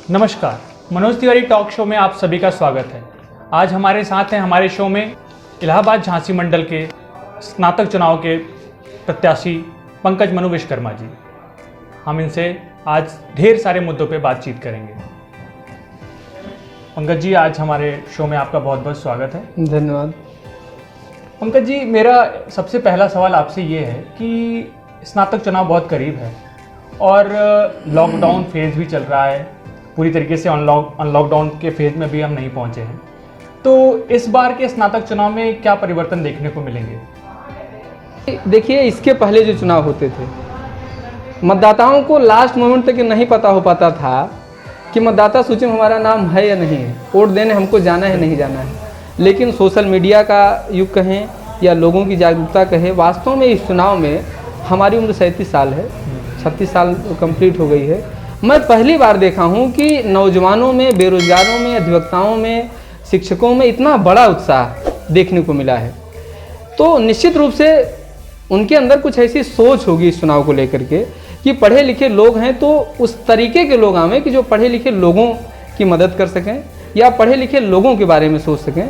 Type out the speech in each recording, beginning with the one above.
नमस्कार, Manoj Tiwari talk show में आप सभी का स्वागत है। आज हमारे साथ हैं हमारे शो में इलाहाबाद झांसी मंडल के स्नातक चुनाव के प्रत्याशी पंकज मनु विश्वकर्मा जी। हम इनसे आज ढेर सारे मुद्दों पे बातचीत करेंगे। पंकज जी, आज हमारे शो में आपका बहुत बहुत स्वागत है। धन्यवाद। पंकज जी, मेरा सबसे पहला सवाल आपसे ये है कि स्नातक चुनाव बहुत करीब है और लॉकडाउन फेज़ भी चल रहा है। पूरी तरीके से अनलॉकडाउन के फेज़ में भी हम नहीं पहुंचे हैं, तो इस बार के स्नातक चुनाव में क्या परिवर्तन देखने को मिलेंगे? देखिए, इसके पहले जो चुनाव होते थे, मतदाताओं को लास्ट मोमेंट तक नहीं पता हो पाता था कि मतदाता सूची में हमारा नाम है या नहीं है, वोट देने हमको जाना है नहीं जाना है। लेकिन सोशल मीडिया का युग कहें या लोगों की जागरूकता कहें, वास्तव में इस चुनाव में हमारी उम्र 37 साल है, 36 साल कंप्लीट हो गई है। मैं पहली बार देखा हूँ कि नौजवानों में, बेरोजगारों में, अधिवक्ताओं में, शिक्षकों में इतना बड़ा उत्साह देखने को मिला है। तो निश्चित रूप से उनके अंदर कुछ ऐसी सोच होगी इस चुनाव को लेकर के कि पढ़े लिखे लोग हैं तो उस तरीके के लोग आवें कि जो पढ़े लिखे लोगों की मदद कर सकें या पढ़े लिखे लोगों के बारे में सोच सकें।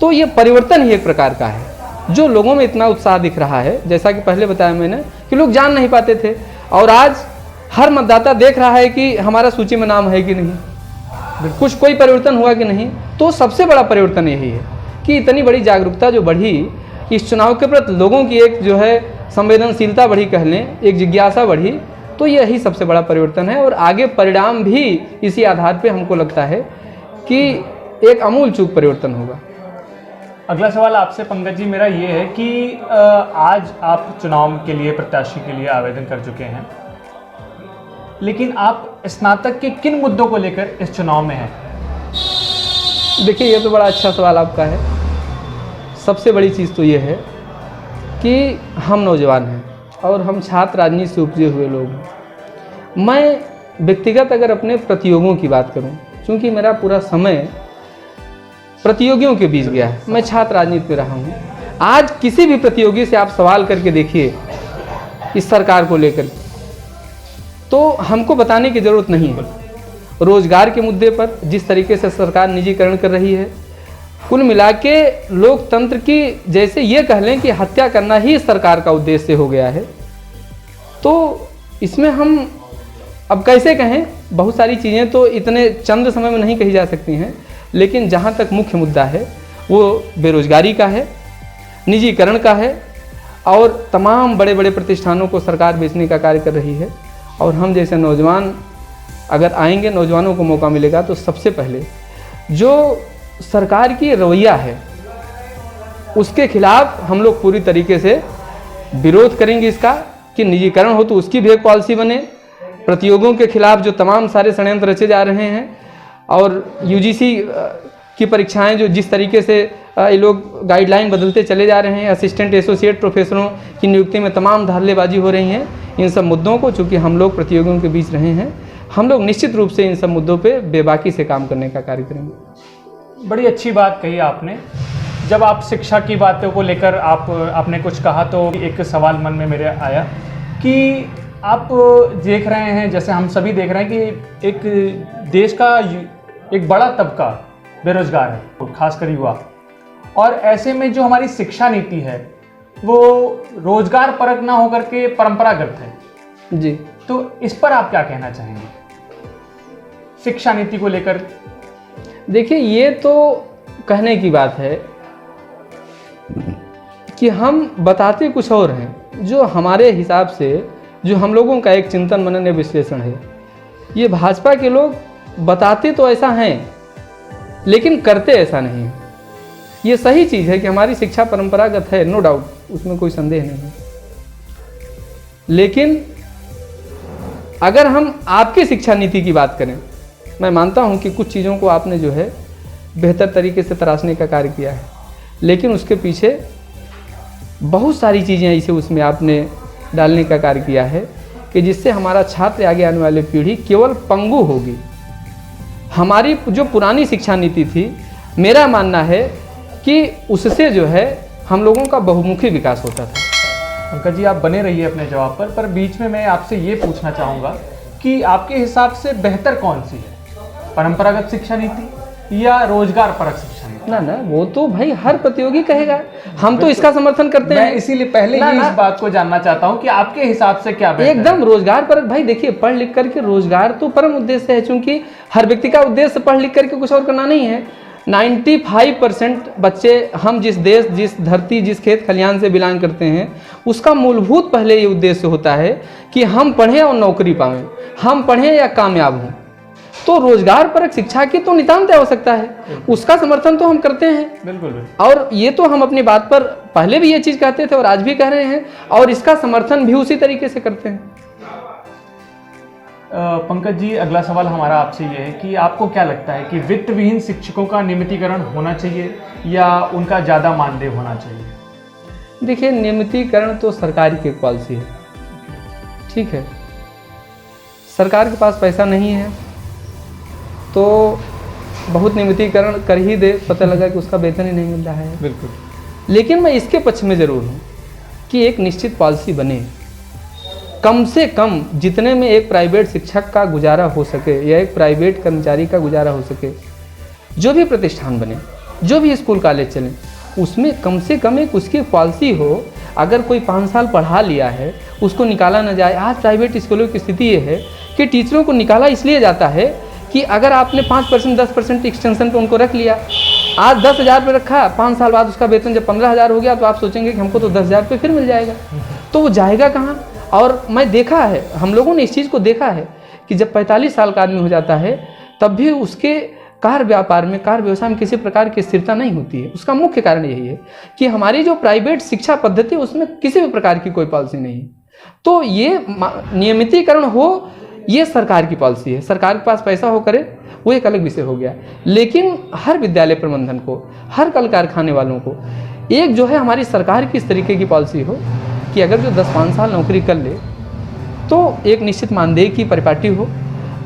तो ये परिवर्तन ही एक प्रकार का है जो लोगों में इतना उत्साह दिख रहा है। जैसा कि पहले बताया मैंने कि लोग जान नहीं पाते थे और आज हर मतदाता देख रहा है कि हमारा सूची में नाम है कि नहीं, कुछ कोई परिवर्तन हुआ कि नहीं। तो सबसे बड़ा परिवर्तन यही है कि इतनी बड़ी जागरूकता जो बढ़ी इस चुनाव के प्रति, लोगों की एक जो है संवेदनशीलता बढ़ी, कह लें एक जिज्ञासा बढ़ी, तो यही सबसे बड़ा परिवर्तन है। और आगे परिणाम भी इसी आधार पे हमको लगता है कि एक आमूल चूक परिवर्तन होगा। अगला सवाल आपसे पंकज जी मेरा ये है कि आज आप चुनाव के लिए, प्रत्याशी के लिए आवेदन कर चुके हैं, लेकिन आप स्नातक के किन मुद्दों को लेकर इस चुनाव में हैं? देखिए, ये तो बड़ा अच्छा सवाल आपका है। सबसे बड़ी चीज़ तो ये है कि हम नौजवान हैं और हम छात्र राजनीति से उपजे हुए लोग हैं। मैं व्यक्तिगत अगर अपने प्रतियोगियों की बात करूं, क्योंकि मेरा पूरा समय प्रतियोगियों के बीच गया है, मैं छात्र राजनीति में रहा हूं। आज किसी भी प्रतियोगी से आप सवाल करके देखिए इस सरकार को लेकर, तो हमको बताने की ज़रूरत नहीं है। रोजगार के मुद्दे पर जिस तरीके से सरकार निजीकरण कर रही है, कुल मिला के लोकतंत्र की, जैसे ये कह लें कि हत्या करना ही सरकार का उद्देश्य हो गया है। तो इसमें हम अब कैसे कहें, बहुत सारी चीज़ें तो इतने चंद समय में नहीं कही जा सकती हैं, लेकिन जहाँ तक मुख्य मुद्दा है वो बेरोजगारी का है, निजीकरण का है और तमाम बड़े बड़े प्रतिष्ठानों को सरकार बेचने का कार्य कर रही है। और हम जैसे नौजवान अगर आएंगे, नौजवानों को मौका मिलेगा, तो सबसे पहले जो सरकार की रवैया है उसके खिलाफ हम लोग पूरी तरीके से विरोध करेंगे इसका कि निजीकरण हो तो उसकी भी एक पॉलिसी बने। प्रतियोगियों के खिलाफ जो तमाम सारे षड्यंत्र रचे जा रहे हैं और यूजीसी की परीक्षाएं जो जिस तरीके से ये लोग गाइडलाइन बदलते चले जा रहे हैं, असिस्टेंट एसोसिएट प्रोफेसरों की नियुक्ति में तमाम धारलेबाजी हो रही हैं, इन सब मुद्दों को चूँकि हम लोग प्रतियोगियों के बीच रहे हैं, हम लोग निश्चित रूप से इन सब मुद्दों पे बेबाकी से काम करने का कार्य करेंगे। बड़ी अच्छी बात कही आपने। जब आप शिक्षा की बातों को लेकर आपने कुछ कहा तो एक सवाल मन में मेरे आया कि आप देख रहे हैं, जैसे हम सभी देख रहे हैं कि एक देश का एक बड़ा तबका बेरोजगार है, खासकर युवा, और ऐसे में जो हमारी शिक्षा नीति है वो रोजगार परक ना होकर के परंपरागत है जी। तो इस पर आप क्या कहना चाहेंगे शिक्षा नीति को लेकर? देखिए, ये तो कहने की बात है कि हम बताते कुछ और हैं, जो हमारे हिसाब से जो हम लोगों का एक चिंतन मनन या विश्लेषण है। ये भाजपा के लोग बताते तो ऐसा हैं लेकिन करते ऐसा नहीं है। ये सही चीज़ है कि हमारी शिक्षा परंपरागत है, नो डाउट, उसमें कोई संदेह नहीं है। लेकिन अगर हम आपकी शिक्षा नीति की बात करें, मैं मानता हूं कि कुछ चीज़ों को आपने जो है बेहतर तरीके से तराशने का कार्य किया है, लेकिन उसके पीछे बहुत सारी चीज़ें ऐसे उसमें आपने डालने का कार्य किया है कि जिससे हमारा छात्र, आगे आने वाली पीढ़ी केवल पंगु होगी। हमारी जो पुरानी शिक्षा नीति थी, मेरा मानना है कि उससे जो है हम लोगों का बहुमुखी विकास होता था। पंकज जी, आप बने रहिए अपने जवाब पर बीच में मैं आपसे ये पूछना चाहूँगा कि आपके हिसाब से बेहतर कौन सी है, परंपरागत शिक्षा नीति या रोजगार परक शिक्षा नीति? ना वो तो भाई हर प्रतियोगी कहेगा, हम तो इसका समर्थन करते हैं। मैं इसीलिए पहले ही इस बात को जानना चाहता हूं कि आपके हिसाब से क्या बेहतर एकदम रोजगार परक। भाई देखिए, पढ़ लिख करके रोजगार तो परम उद्देश्य है, क्योंकि हर व्यक्ति का उद्देश्य पढ़ लिख करके कुछ और करना नहीं है। 95% बच्चे, हम जिस देश, जिस धरती, जिस खेत खलिहान से बिलोंग करते हैं, उसका मूलभूत पहले ये उद्देश्य होता है कि हम पढ़ें और नौकरी पाएं, हम पढ़ें या कामयाब हों। तो रोजगार परक शिक्षा की तो नितांत आवश्यकता है, उसका समर्थन तो हम करते हैं। बिल्कुल। और ये तो हम अपनी बात पर पहले भी ये चीज़ कहते थे और आज भी कह रहे हैं, और इसका समर्थन भी उसी तरीके से करते हैं। पंकज जी, अगला सवाल हमारा आपसे ये है कि आपको क्या लगता है कि वित्त विहीन शिक्षकों का नियमितीकरण होना चाहिए या उनका ज़्यादा मानदेय होना चाहिए? देखिए, नियमितीकरण तो सरकार की एक पॉलिसी है, ठीक है। सरकार के पास पैसा नहीं है तो बहुत नियमितीकरण कर ही दे, पता लगा कि उसका वेतन ही नहीं मिल रहा है। बिल्कुल। लेकिन मैं इसके पक्ष में ज़रूर हूँ कि एक निश्चित पॉलिसी बने, कम से कम जितने में एक प्राइवेट शिक्षक का गुजारा हो सके या एक प्राइवेट कर्मचारी का गुजारा हो सके, जो भी प्रतिष्ठान बने, जो भी स्कूल कॉलेज चलें, उसमें कम से कम एक उसकी पॉलिसी हो। अगर कोई 5 साल पढ़ा लिया है, उसको निकाला ना जाए। आज प्राइवेट स्कूलों की स्थिति ये है कि टीचरों को निकाला इसलिए जाता है कि अगर आपने 5% 10% एक्सटेंशन पे उनको रख लिया, आज 10,000 पे रखा, 5 साल बाद उसका वेतन जब 15,000 हो गया तो आप सोचेंगे कि हमको तो 10,000 पे फिर मिल जाएगा, तो वो जाएगा कहाँ? और मैं देखा है, हम लोगों ने इस चीज़ को देखा है कि जब 45 साल का आदमी हो जाता है तब भी उसके कार व्यापार में, कार व्यवसाय में किसी प्रकार की स्थिरता नहीं होती है। उसका मुख्य कारण यही है कि हमारी जो प्राइवेट शिक्षा पद्धति है उसमें किसी भी प्रकार की कोई पॉलिसी नहीं है। तो ये नियमितीकरण हो, ये सरकार की पॉलिसी है। सरकार के पास पैसा हो करे, वो एक अलग विषय हो गया। लेकिन हर विद्यालय प्रबंधन को, हर कल कारखाने वालों को एक जो है हमारी सरकार की इस तरीके की पॉलिसी हो कि अगर जो 10-5 साल नौकरी कर ले तो एक निश्चित मानदेय की परिपाटी हो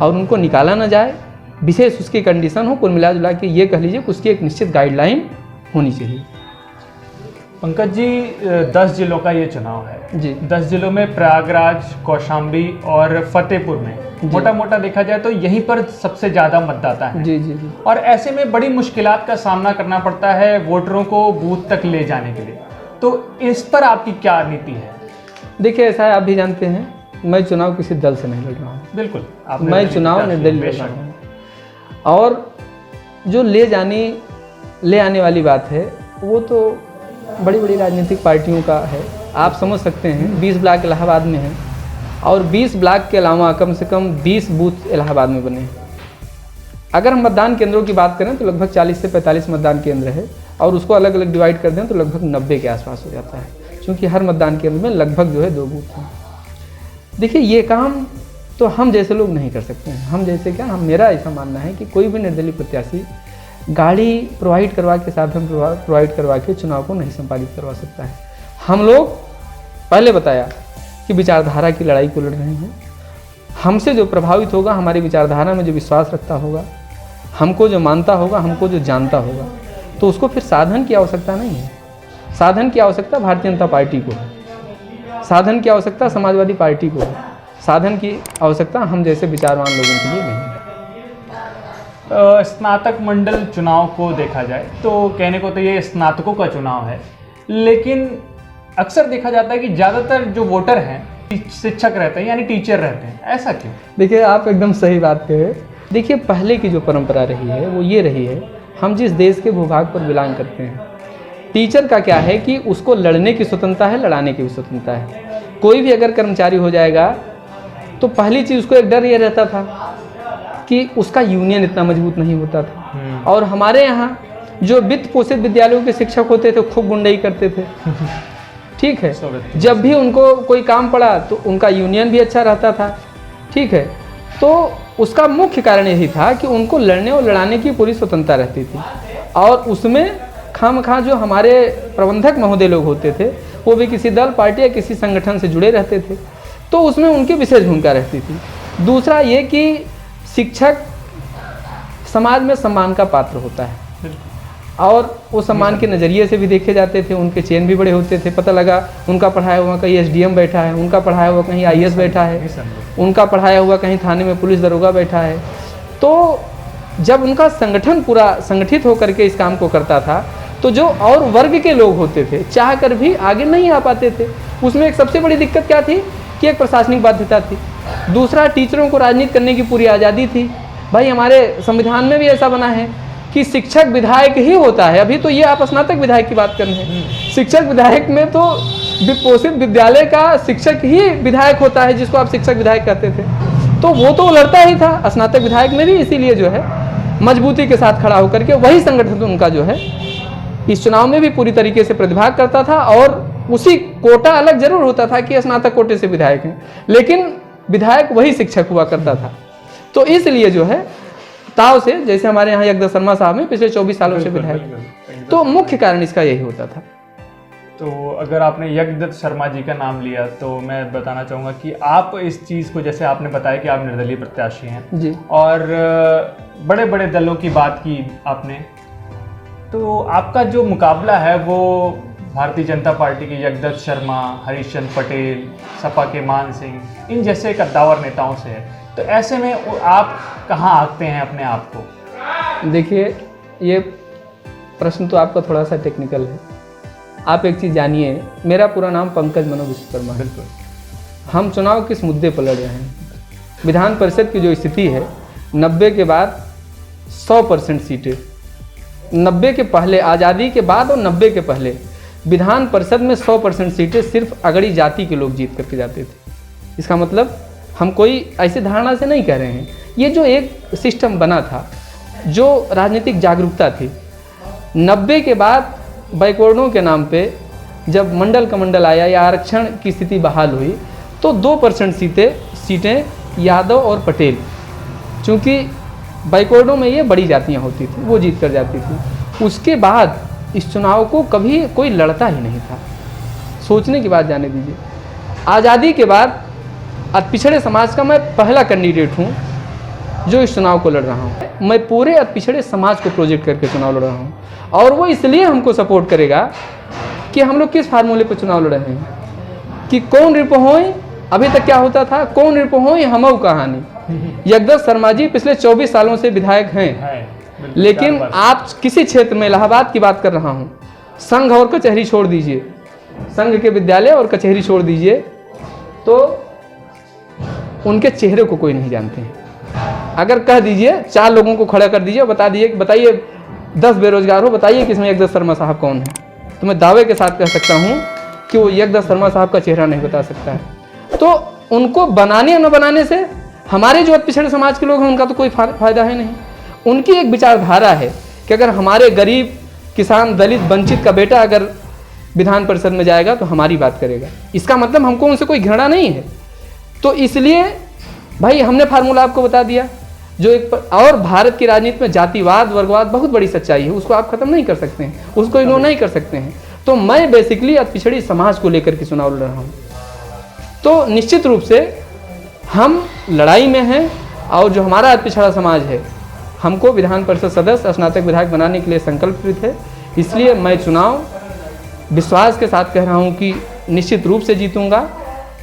और उनको निकाला ना जाए, विशेष उसकी कंडीशन हो। कुल मिला जुला के ये कह लीजिए कि उसकी एक निश्चित गाइडलाइन होनी चाहिए। पंकज जी, 10 जिलों का ये चुनाव है जी। 10 जिलों में प्रयागराज, कौशाम्बी और फतेहपुर में मोटा मोटा देखा जाए तो यहीं पर सबसे ज़्यादा मतदाता हैं। जी जी जी। और ऐसे में बड़ी मुश्किलात का सामना करना पड़ता है वोटरों को बूथ तक ले जाने के लिए। तो इस पर आपकी क्या नीति है? देखिए, ऐसा है, आप भी जानते हैं, मैं चुनाव किसी दल से नहीं लड़ रहा हूँ। बिल्कुल, मैं चुनाव निर्दलीय लड़ रहा हूँ। और जो ले आने वाली बात है वो तो बड़ी बड़ी राजनीतिक पार्टियों का है। आप समझ सकते हैं 20 ब्लॉक इलाहाबाद में हैं और 20 ब्लॉक के अलावा कम से कम 20 बूथ इलाहाबाद में बने हैं। अगर हम मतदान केंद्रों की बात करें तो लगभग 40 से 45 मतदान केंद्र है और उसको अलग अलग डिवाइड कर दें तो लगभग 90 के आसपास हो जाता है, क्योंकि हर मतदान केंद्र में लगभग जो है 2 बूथ हैं। देखिए, ये काम तो हम जैसे लोग नहीं कर सकते हैं। हम जैसे क्या, मेरा ऐसा मानना है कि कोई भी निर्दलीय प्रत्याशी गाड़ी प्रोवाइड करवा के, साधन प्रोवाइड करवा के चुनाव को नहीं संपादित करवा सकता है। हम लोग पहले बताया कि विचारधारा की लड़ाई को लड़ रहे हैं। हमसे जो प्रभावित होगा, हमारी विचारधारा में जो विश्वास रखता होगा, हमको जो मानता होगा, हमको जो जानता होगा, तो उसको फिर साधन की आवश्यकता नहीं है। साधन की आवश्यकता भारतीय जनता पार्टी को है, साधन की आवश्यकता समाजवादी पार्टी को है, साधन की आवश्यकता हम जैसे विचारवान लोगों के लिए नहीं है। स्नातक मंडल चुनाव को देखा जाए तो कहने को तो ये स्नातकों का चुनाव है, लेकिन अक्सर देखा जाता है कि ज़्यादातर जो वोटर हैं शिक्षक रहते हैं, यानी टीचर रहते हैं। ऐसा क्यों? देखिए, आप एकदम सही बात कहे। देखिए, पहले की जो परंपरा रही है वो ये रही है, हम जिस देश के भूभाग पर बिलोंग करते हैं, टीचर का क्या है कि उसको लड़ने की स्वतंत्रता है, लड़ाने की भी स्वतंत्रता है। कोई भी अगर कर्मचारी हो जाएगा तो पहली चीज़ उसको एक डर ये रहता था कि उसका यूनियन इतना मजबूत नहीं होता था। और हमारे यहाँ जो वित्त पोषित विद्यालयों के शिक्षक होते थे खूब गुंडाई करते थे, ठीक है। जब भी उनको कोई काम पड़ा तो उनका यूनियन भी अच्छा रहता था, ठीक है। तो उसका मुख्य कारण यही था कि उनको लड़ने और लड़ाने की पूरी स्वतंत्रता रहती थी। और उसमें खामखा जो हमारे प्रबंधक महोदय लोग होते थे वो भी किसी दल, पार्टी या किसी संगठन से जुड़े रहते थे, तो उसमें उनकी विशेष भूमिका रहती थी। दूसरा ये कि शिक्षक समाज में सम्मान का पात्र होता है और वो सम्मान के नज़रिए से भी देखे जाते थे। उनके चेन भी बड़े होते थे। पता लगा उनका पढ़ाया हुआ कहीं एसडीएम बैठा है, उनका पढ़ाया हुआ कहीं आईएएस बैठा है, उनका पढ़ाया हुआ कहीं थाने में पुलिस दरोगा बैठा है। तो जब उनका संगठन पूरा संगठित होकर के इस काम को करता था, तो जो और वर्ग के लोग होते थे चाह कर भी आगे नहीं आ पाते थे। उसमें एक सबसे बड़ी दिक्कत क्या थी कि एक प्रशासनिक बाध्यता थी, दूसरा टीचरों को राजनीति करने की पूरी आज़ादी थी। भाई हमारे संविधान में भी ऐसा बना है कि शिक्षक विधायक ही होता है। अभी तो ये आप स्नातक विधायक की बात कर रहे हैं, शिक्षक विधायक में तो पोषित विद्यालय का शिक्षक ही विधायक होता है, जिसको आप शिक्षक विधायक कहते थे। तो वो तो लड़ता ही था स्नातक विधायक में भी, इसीलिए जो है मजबूती के साथ खड़ा होकर के वही संगठन उनका जो है इस चुनाव में भी पूरी तरीके से प्रतिभाग करता था। और उसी कोटा अलग जरूर होता था कि स्नातक कोटे से विधायक हैं, लेकिन विधायक वही शिक्षक हुआ करता था। तो इसलिए जो है ताव से, जैसे हमारे यहाँ यज्ञ शर्मा साहब में पिछले 24 सालों से विधायक, तो मुख्य कारण इसका यही होता था। तो अगर आपने यज्ञदत्त शर्मा जी का नाम लिया तो मैं बताना चाहूँगा कि आप इस चीज़ को, जैसे आपने बताया कि आप निर्दलीय प्रत्याशी हैं जी, और बड़े बड़े दलों की बात की आपने, तो आपका जो मुकाबला है वो भारतीय जनता पार्टी के यज्ञदत्त शर्मा, हरीशचंद्र पटेल, सपा के मान सिंह, इन जैसे कद्दावर नेताओं से है। तो ऐसे में आप कहाँ आंकते हैं अपने आप को? देखिए ये प्रश्न तो आपका थोड़ा सा टेक्निकल है। आप एक चीज़ जानिए, मेरा पूरा नाम पंकज मनोज विश्वकर्मा है। बिल्कुल। हम चुनाव किस मुद्दे पर लड़ रहे हैं? विधान परिषद की जो स्थिति है, 90 के बाद 100% सीटें, 90 के पहले, आज़ादी के बाद और 90 के पहले विधान परिषद में 100% सीटें सिर्फ अगड़ी जाति के लोग जीत करके जाते थे। इसका मतलब हम कोई ऐसी धारणा से नहीं कह रहे हैं, ये जो एक सिस्टम बना था, जो राजनीतिक जागरूकता थी। 90 के बाद बैकवर्डों के नाम पे जब मंडल कमंडल आया या आरक्षण की स्थिति बहाल हुई, तो 2% सीटें यादव और पटेल, चूँकि बैकवर्डों में ये बड़ी जातियाँ होती थी, वो जीत कर जाती थी। उसके बाद इस चुनाव को कभी कोई लड़ता ही नहीं था। सोचने की बात जाने दीजिए, आज़ादी के बाद पिछड़े समाज का मैं पहला कैंडिडेट हूँ जो इस चुनाव को लड़ रहा हूँ। मैं पूरे पिछड़े समाज को प्रोजेक्ट करके चुनाव लड़ रहा हूँ, और वो इसलिए हमको सपोर्ट करेगा कि हम लोग किस फार्मूले पर चुनाव लड़ रहे हैं कि कौन रिपोहोई, अभी तक क्या होता था, कौन रिपोहोई हमऊ कहानी। यज्ञदत्त शर्मा जी पिछले 24 सालों से विधायक हैं, लेकिन आप किसी क्षेत्र में, इलाहाबाद की बात कर रहा हूँ, संघ और कचहरी छोड़ दीजिए, संघ के विद्यालय और कचहरी छोड़ दीजिए, तो उनके चेहरे को कोई नहीं जानते हैं। अगर कह दीजिए 4 लोगों को खड़ा कर दीजिए, बता दीजिए कि बताइए 10 बेरोजगार हो, बताइए कि इसमें यज्ञदत्त शर्मा साहब कौन है, तो मैं दावे के साथ कह सकता हूँ कि वो यज्ञदत्त शर्मा साहब का चेहरा नहीं बता सकता है। तो उनको बनाने या न बनाने से हमारे जो पिछड़े समाज के लोग हैं उनका तो कोई फायदा है नहीं। उनकी एक विचारधारा है कि अगर हमारे गरीब, किसान, दलित, वंचित का बेटा अगर विधान परिषद में जाएगा तो हमारी बात करेगा। इसका मतलब हमको उनसे कोई घृणा नहीं है। तो इसलिए भाई हमने फार्मूला आपको बता दिया, जो एक और भारत की राजनीति में जातिवाद, वर्गवाद बहुत बड़ी सच्चाई है, उसको आप खत्म नहीं कर सकते हैं, उसको इग्नोर नहीं कर सकते हैं। तो मैं बेसिकली पिछड़ी समाज को लेकर के चुनाव लड़ रहा हूँ। तो निश्चित रूप से हम लड़ाई में हैं, और जो हमारा पिछड़ा समाज है, हमको विधान परिषद सदस्य, स्नातक विधायक बनाने के लिए संकल्पित है। इसलिए मैं चुनाव विश्वास के साथ कह रहा हूँ कि निश्चित रूप से जीतूंगा,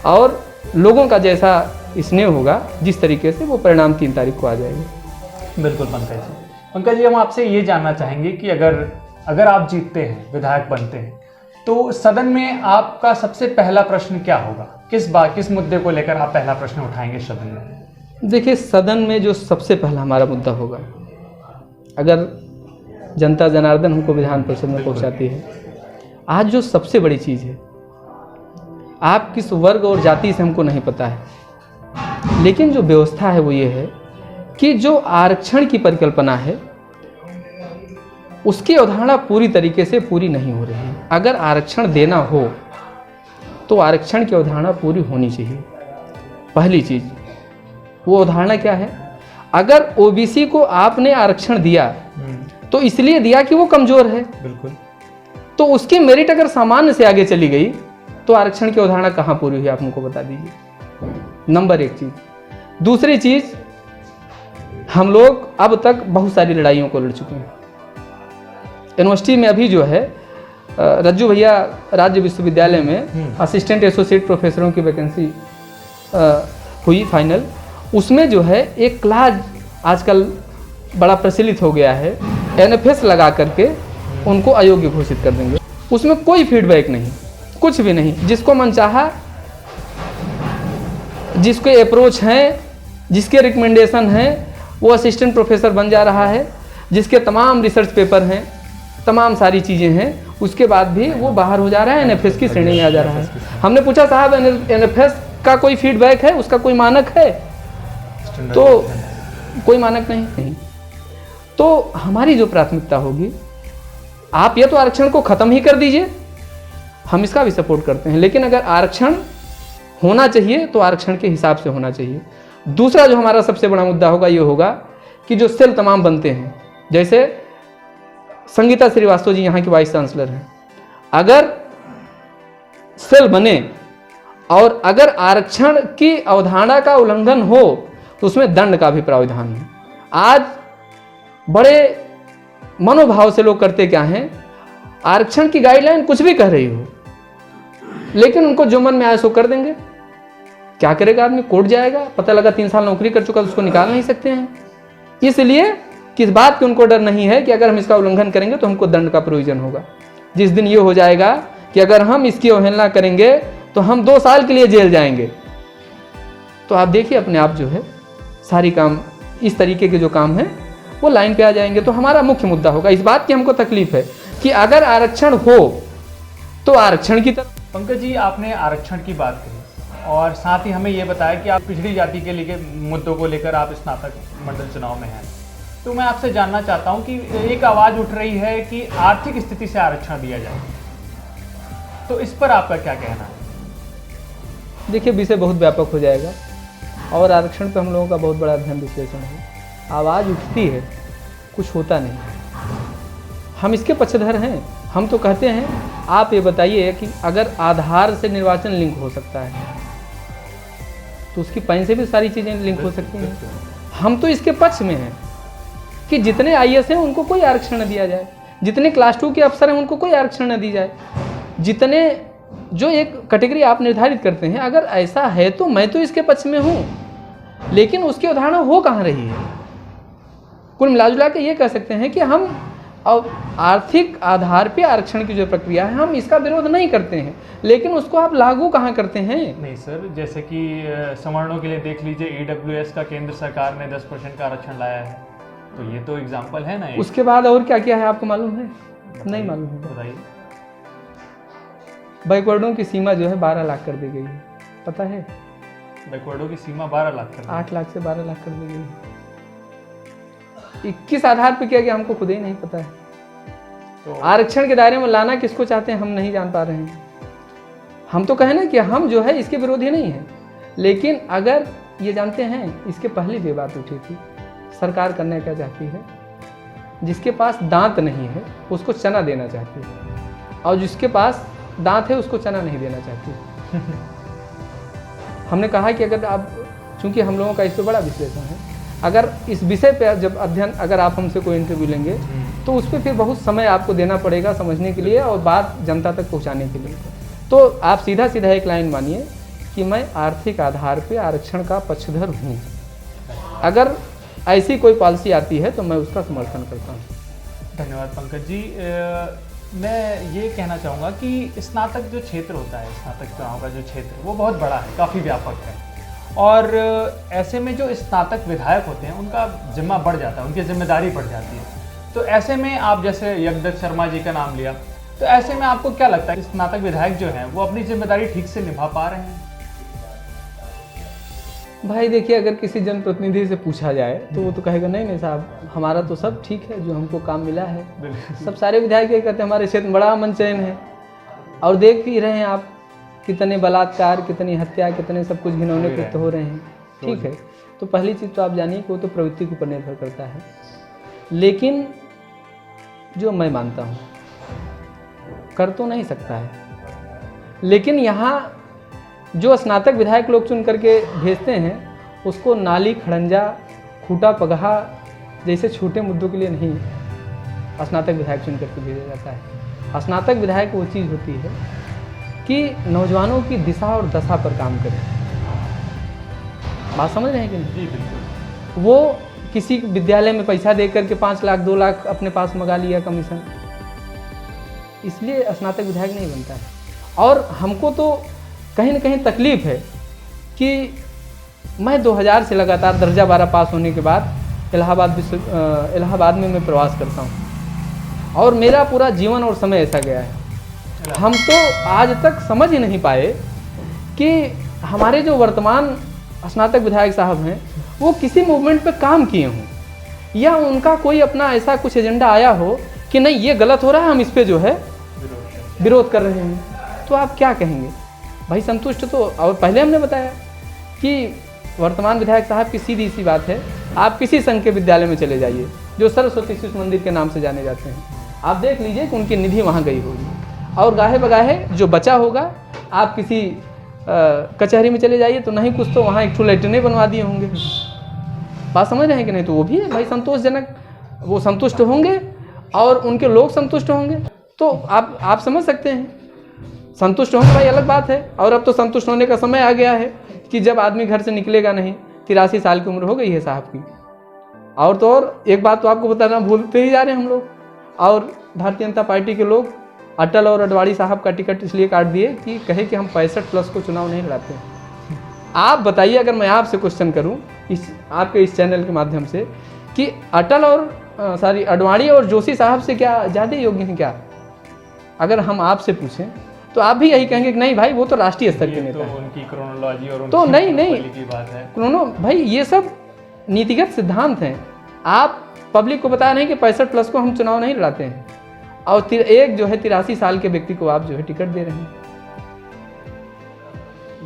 और लोगों का जैसा स्नेह होगा, जिस तरीके से वो परिणाम 3 तारीख को आ जाएगा। बिल्कुल पंकज जी, हम आपसे ये जानना चाहेंगे कि अगर आप जीतते हैं, विधायक बनते हैं, तो सदन में आपका सबसे पहला प्रश्न क्या होगा? किस मुद्दे को लेकर आप पहला प्रश्न उठाएंगे सदन में? देखिए, सदन में जो सबसे पहला हमारा मुद्दा होगा, अगर जनता जनार्दन हमको विधान परिषद में पहुंचाती है, आज जो सबसे बड़ी चीज़ है, आप किस वर्ग और जाति से हमको नहीं पता है, लेकिन जो व्यवस्था है वो ये है कि जो आरक्षण की परिकल्पना है उसकी अवधारणा पूरी तरीके से पूरी नहीं हो रही है। अगर आरक्षण देना हो तो आरक्षण की अवधारणा पूरी होनी चाहिए। पहली चीज़, वो अवधारणा क्या है? अगर ओबीसी को आपने आरक्षण दिया तो इसलिए दिया कि वो कमज़ोर है, बिल्कुल, तो उसकी मेरिट अगर सामान्य से आगे चली गई तो आरक्षण की अवधारणा कहाँ पूरी हुई, आप हमको बता दीजिए। नंबर 1 चीज़। दूसरी चीज़, हम लोग अब तक बहुत सारी लड़ाइयों को लड़ चुके हैं। यूनिवर्सिटी में अभी जो है रज्जू भैया राज्य विश्वविद्यालय में असिस्टेंट एसोसिएट प्रोफेसरों की वैकेंसी हुई फाइनल, उसमें जो है एक क्लास आजकल बड़ा प्रचलित हो गया है, NFS लगा करके उनको अयोग्य घोषित कर देंगे। उसमें कोई फीडबैक नहीं, कुछ भी नहीं। जिसको मनचाहा, जिसके अप्रोच हैं, जिसके रिकमेंडेशन हैं, वो असिस्टेंट प्रोफेसर बन जा रहा है। जिसके तमाम रिसर्च पेपर हैं, तमाम सारी चीज़ें हैं, उसके बाद भी वो बाहर हो जा रहा है, NFS की श्रेणी में आ जा रहा है। हमने पूछा साहब NFS का कोई फीडबैक है, उसका कोई मानक है? तो कोई मानक नहीं। तो हमारी जो प्राथमिकता होगी, आप ये तो आरक्षण को ख़त्म ही कर दीजिए, हम इसका भी सपोर्ट करते हैं, लेकिन अगर आरक्षण होना चाहिए तो आरक्षण के हिसाब से होना चाहिए। दूसरा जो हमारा सबसे बड़ा मुद्दा होगा, ये होगा कि जो सेल तमाम बनते हैं, जैसे संगीता श्रीवास्तव जी यहाँ की वाइस चांसलर हैं, अगर सेल बने और अगर आरक्षण की अवधारणा का उल्लंघन हो तो उसमें दंड का भी प्रावधान है। आज बड़े मनोभाव से लोग करते क्या हैं, आरक्षण की गाइडलाइन कुछ भी कह रही हो, लेकिन उनको जो मन में आए सो कर देंगे। क्या करेगा आदमी? कोर्ट जाएगा, पता लगा 3 साल नौकरी कर चुका तो उसको निकाल नहीं सकते हैं। इसलिए किस बात की उनको डर नहीं है कि अगर हम इसका उल्लंघन करेंगे तो हमको दंड का प्रोविजन होगा। जिस दिन ये हो जाएगा कि अगर हम इसकी अवहेलना करेंगे तो हम 2 साल के लिए जेल जाएंगे, तो आप देखिए अपने आप जो है सारी काम, इस तरीके के जो काम हैं वो लाइन पे आ जाएंगे। तो हमारा मुख्य मुद्दा होगा, इस बात की हमको तकलीफ है कि अगर आरक्षण हो तो आरक्षण की तरफ। पंकज जी, आपने आरक्षण की बात करी और साथ ही हमें ये बताया कि आप पिछड़ी जाति के लिए मुद्दों को लेकर आप स्नातक मंडल चुनाव में हैं। तो मैं आपसे जानना चाहता हूं कि एक आवाज़ उठ रही है कि आर्थिक स्थिति से आरक्षण दिया जाए, तो इस पर आपका क्या कहना है? देखिए, विषय बहुत व्यापक हो जाएगा और आरक्षण पर हम लोगों का बहुत बड़ा अध्ययन विश्लेषण है। आवाज़ उठती है, कुछ होता नहीं। हम इसके पक्षधर हैं। हम तो कहते हैं, आप ये बताइए कि अगर आधार से निर्वाचन लिंक हो सकता है तो उसकी पैन से भी सारी चीज़ें लिंक हो सकती हैं। हम तो इसके पक्ष में हैं कि जितने IAS हैं उनको कोई आरक्षण न दिया जाए, जितने क्लास 2 के अफसर हैं उनको कोई आरक्षण न दी जाए, जितने जो एक कैटेगरी आप निर्धारित करते हैं, अगर ऐसा है तो मैं तो इसके पक्ष में हूँ, लेकिन उसकी अवधारणा हो कहाँ रही है? कुल मिलाजुला के ये कह सकते हैं कि हम अब आर्थिक आधार पे आरक्षण की जो प्रक्रिया है, हम इसका विरोध नहीं करते हैं, लेकिन उसको आप लागू कहाँ करते हैं? नहीं सर, जैसे कि सवर्णों के लिए देख लीजिए, EWS का केंद्र सरकार ने 10% का आरक्षण लाया है, तो ये तो एग्जाम्पल है ना। उसके बाद और क्या क्या है आपको मालूम है? नहीं मालूम है? बताइए। बैकवर्डों की सीमा जो है 12 लाख कर दी गई है, पता है? बैकवर्डों की सीमा 12 लाख कर 8 लाख से 12 लाख कर दी गई है। 21 आधार पे किया गया, हमको खुद ही नहीं पता है। तो आरक्षण के दायरे में लाना किसको चाहते हैं हम नहीं जान पा रहे हैं। हम तो कहें ना कि हम जो है इसके विरोधी नहीं हैं, लेकिन अगर ये जानते हैं, इसके पहले भी बात उठी थी, सरकार करना क्या चाहती है, जिसके पास दांत नहीं है उसको चना देना चाहती है, और जिसके पास दांत है उसको चना नहीं देना चाहती। हमने कहा कि अगर आप, चूंकि हम लोगों का इस पर बड़ा विश्लेषण है, अगर इस विषय पे जब अध्ययन, अगर आप हमसे कोई इंटरव्यू लेंगे तो उस पर फिर बहुत समय आपको देना पड़ेगा समझने के लिए और बात जनता तक पहुंचाने के लिए। तो आप सीधा सीधा एक लाइन मानिए कि मैं आर्थिक आधार पे आरक्षण का पक्षधर हूँ। अगर ऐसी कोई पॉलिसी आती है तो मैं उसका समर्थन करता हूँ। धन्यवाद पंकज जी। मैं ये कहना चाहूँगा कि स्नातक जो क्षेत्र होता है, स्नातक चुनाव का जो क्षेत्र, वो बहुत बड़ा है, काफ़ी व्यापक है, और ऐसे में जो स्नातक विधायक होते हैं उनका जिम्मा बढ़ जाता है, उनकी जिम्मेदारी बढ़ जाती है। तो ऐसे में आप जैसे यज्ञदत्त शर्मा जी का नाम लिया, तो ऐसे में आपको क्या लगता है कि स्नातक विधायक जो हैं वो अपनी जिम्मेदारी ठीक से निभा पा रहे हैं? भाई देखिए, अगर किसी जनप्रतिनिधि से पूछा जाए तो वो तो कहेगा नहीं नहीं साहब, हमारा तो सब ठीक है, जो हमको काम मिला है। सब सारे विधायक ये कहते हैं हमारे क्षेत्र में बड़ा अमन चैन है, और देख ही रहे हैं आप कितने बलात्कार, कितनी हत्या, कितने सब कुछ घिनौने कृत्य हो रहे हैं। ठीक है, तो पहली चीज़ तो आप जानिए कि वो तो प्रवृत्ति के ऊपर निर्भर करता है, लेकिन जो मैं मानता हूँ कर तो नहीं सकता है, लेकिन यहाँ जो स्नातक विधायक लोग चुन करके भेजते हैं उसको नाली, खड़ंजा, खूटा, पगहा जैसे छोटे मुद्दों के लिए नहीं स्नातक विधायक चुन करके भेजा जाता है। स्नातक विधायक वो चीज़ होती है कि नौजवानों की दिशा और दशा पर काम करे। बात समझ रहे हैं कि नहीं? जी बिल्कुल। वो किसी विद्यालय में पैसा दे करके 5 लाख 2 लाख अपने पास मंगा लिया कमीशन, इसलिए स्नातक विधायक नहीं बनता है। और हमको तो कहीं ना कहीं तकलीफ़ है कि मैं 2000 से लगातार दर्जा 12 पास होने के बाद इलाहाबाद में मैं प्रवास करता हूँ और मेरा पूरा जीवन और समय ऐसा गया है। हम तो आज तक समझ ही नहीं पाए कि हमारे जो वर्तमान स्नातक विधायक साहब हैं वो किसी मूवमेंट पे काम किए हों या उनका कोई अपना ऐसा कुछ एजेंडा आया हो कि नहीं ये गलत हो रहा है, हम इस पे जो है विरोध कर रहे हैं। तो आप क्या कहेंगे भाई? संतुष्ट तो, और पहले हमने बताया कि वर्तमान विधायक साहब की सीधी सी बात है, आप किसी संघ के विद्यालय में चले जाइए जो सरस्वती शिशु मंदिर के नाम से जाने जाते हैं, आप देख लीजिए कि उनकी निधि वहाँ गई होगी। और गाहे बगाहे जो बचा होगा, आप किसी कचहरी में चले जाइए तो नहीं कुछ तो वहाँ एक ठो लैट्रिन बनवा दिए होंगे। बात समझ रहे हैं कि नहीं? तो वो भी है भाई संतोषजनक, वो संतुष्ट होंगे और उनके लोग संतुष्ट होंगे, तो आप समझ सकते हैं। संतुष्ट होंगे भाई अलग बात है। और अब तो संतुष्ट होने का समय आ गया है कि जब आदमी घर से निकलेगा नहीं। 83 साल की उम्र हो गई है साहब की। और तो और एक बात तो आपको बताना भूलते ही जा रहे हैं हम लोग, और भारतीय जनता पार्टी के लोग अटल और अडवाणी साहब का टिकट इसलिए काट दिए कि कहे कि हम 65+ को चुनाव नहीं लड़ाते। आप बताइए, अगर मैं आपसे क्वेश्चन करूं आपके इस चैनल के माध्यम से कि अटल और अडवाणी और जोशी साहब से क्या ज़्यादा योग्य हैं क्या? अगर हम आपसे पूछें तो आप भी यही कहेंगे कि नहीं भाई वो तो राष्ट्रीय स्तर के नेता हैं। उनकी क्रोनोलॉजी और तो नहीं की बात है। भाई ये सब नीतिगत सिद्धांत हैं। आप पब्लिक को बता रहे हैं कि 65+ को हम चुनाव नहीं लड़ाते हैं, और एक जो है 83 साल के व्यक्ति को आप जो है टिकट दे रहे हैं।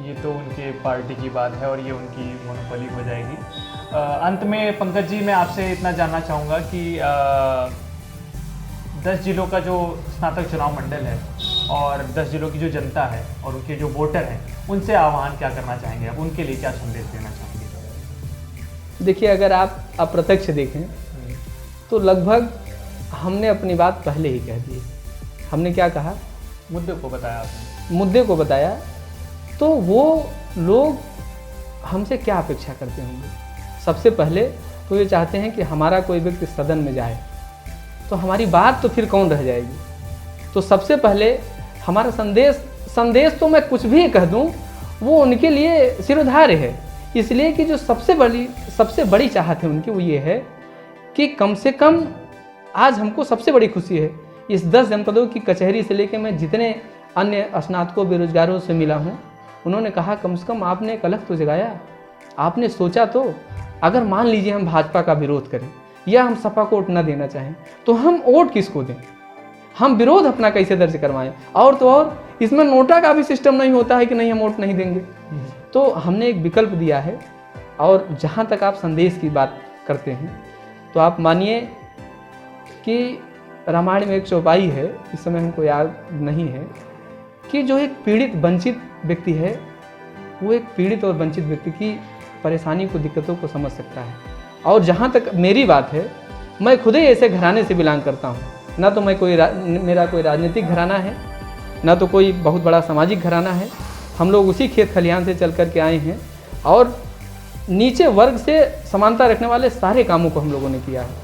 ये तो उनके पार्टी की बात है और ये उनकी मोनोपोली हो जाएगी। अंत में पंकज जी मैं आपसे इतना जानना चाहूँगा कि 10 जिलों का जो स्नातक चुनाव मंडल है और 10 जिलों की जो जनता है और उनके जो वोटर हैं, उनसे आह्वान क्या करना चाहेंगे आप? उनके लिए क्या संदेश देना चाहेंगे? देखिए, अगर आप अप्रत्यक्ष देखें तो लगभग हमने अपनी बात पहले ही कह दी। हमने क्या कहा? मुद्दे को बताया आपने। मुद्दे को बताया तो वो लोग हमसे क्या अपेक्षा करते होंगे? सबसे पहले तो ये चाहते हैं कि हमारा कोई व्यक्ति सदन में जाए, तो हमारी बात तो फिर कौन रह जाएगी? तो सबसे पहले हमारा संदेश तो मैं कुछ भी कह दूं वो उनके लिए सिरोधार्य है, इसलिए कि जो सबसे बड़ी चाहत है उनकी वो ये है कि कम से कम आज हमको सबसे बड़ी खुशी है इस 10 जनपदों की कचहरी से लेकर मैं जितने अन्य स्नातकों बेरोजगारों से मिला हूँ, उन्होंने कहा कम से कम आपने एक अलग तो जगाया, आपने सोचा तो। अगर मान लीजिए हम भाजपा का विरोध करें या हम सपा को वोट न देना चाहें तो हम वोट किसको दें? हम विरोध अपना कैसे दर्ज करवाएं? और तो और इसमें नोटा का भी सिस्टम नहीं होता है कि नहीं हम वोट नहीं देंगे। तो हमने एक विकल्प दिया है। और जहाँ तक आप संदेश की बात करते हैं तो आप मानिए कि रामायण में एक चौपाई है, इस समय हमको याद नहीं है, कि जो एक पीड़ित वंचित व्यक्ति है वो एक पीड़ित और वंचित व्यक्ति की परेशानी को, दिक्कतों को समझ सकता है। और जहाँ तक मेरी बात है, मैं खुद ही ऐसे घराने से बिलोंग करता हूँ। ना तो मैं मेरा कोई राजनीतिक घराना है, ना तो कोई बहुत बड़ा सामाजिक घराना है। हम लोग उसी खेत खलिहान से चल कर के आए हैं और नीचे वर्ग से समानता रखने वाले सारे कामों को हम लोगों ने किया है।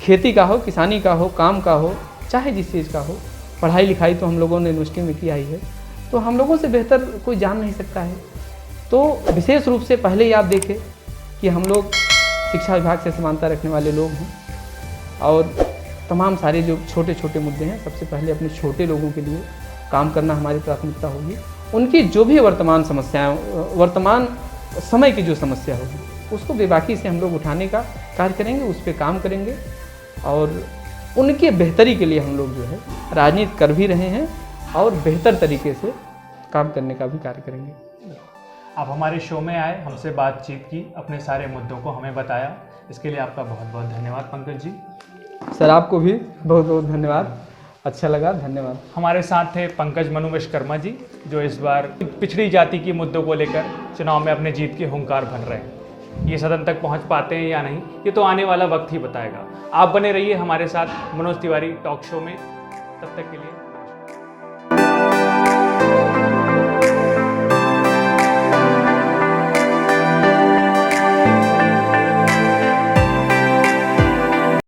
खेती का हो, किसानी का हो, काम का हो, चाहे जिस चीज़ का हो। पढ़ाई लिखाई तो हम लोगों ने यूनिवर्सिटी में किया ही है, तो हम लोगों से बेहतर कोई जान नहीं सकता है। तो विशेष रूप से पहले ही आप देखें कि हम लोग शिक्षा विभाग से समानता रखने वाले लोग हैं और तमाम सारे जो छोटे छोटे मुद्दे हैं, सबसे पहले अपने छोटे लोगों के लिए काम करना हमारी प्राथमिकता होगी। उनकी जो भी वर्तमान समस्याएं, वर्तमान समय की जो समस्या होगी उसको बेबाकी से हम लोग उठाने का कार्य करेंगे, उस पर काम करेंगे और उनके बेहतरी के लिए हम लोग जो है राजनीति कर भी रहे हैं और बेहतर तरीके से काम करने का भी कार्य करेंगे। आप हमारे शो में आए, हमसे बातचीत की, अपने सारे मुद्दों को हमें बताया, इसके लिए आपका बहुत बहुत धन्यवाद पंकज जी। सर आपको भी बहुत बहुत धन्यवाद, अच्छा लगा, धन्यवाद। हमारे साथ थे पंकज मनु विश्वकर्मा जी, जो इस बार पिछड़ी जाति के मुद्दों को लेकर चुनाव में अपने जीत के हुंकार भर रहे हैं। ये सदन तक पहुंच पाते हैं या नहीं, ये तो आने वाला वक्त ही बताएगा। आप बने रहिए हमारे साथ मनोज तिवारी टॉक शो में। तब तक के लिए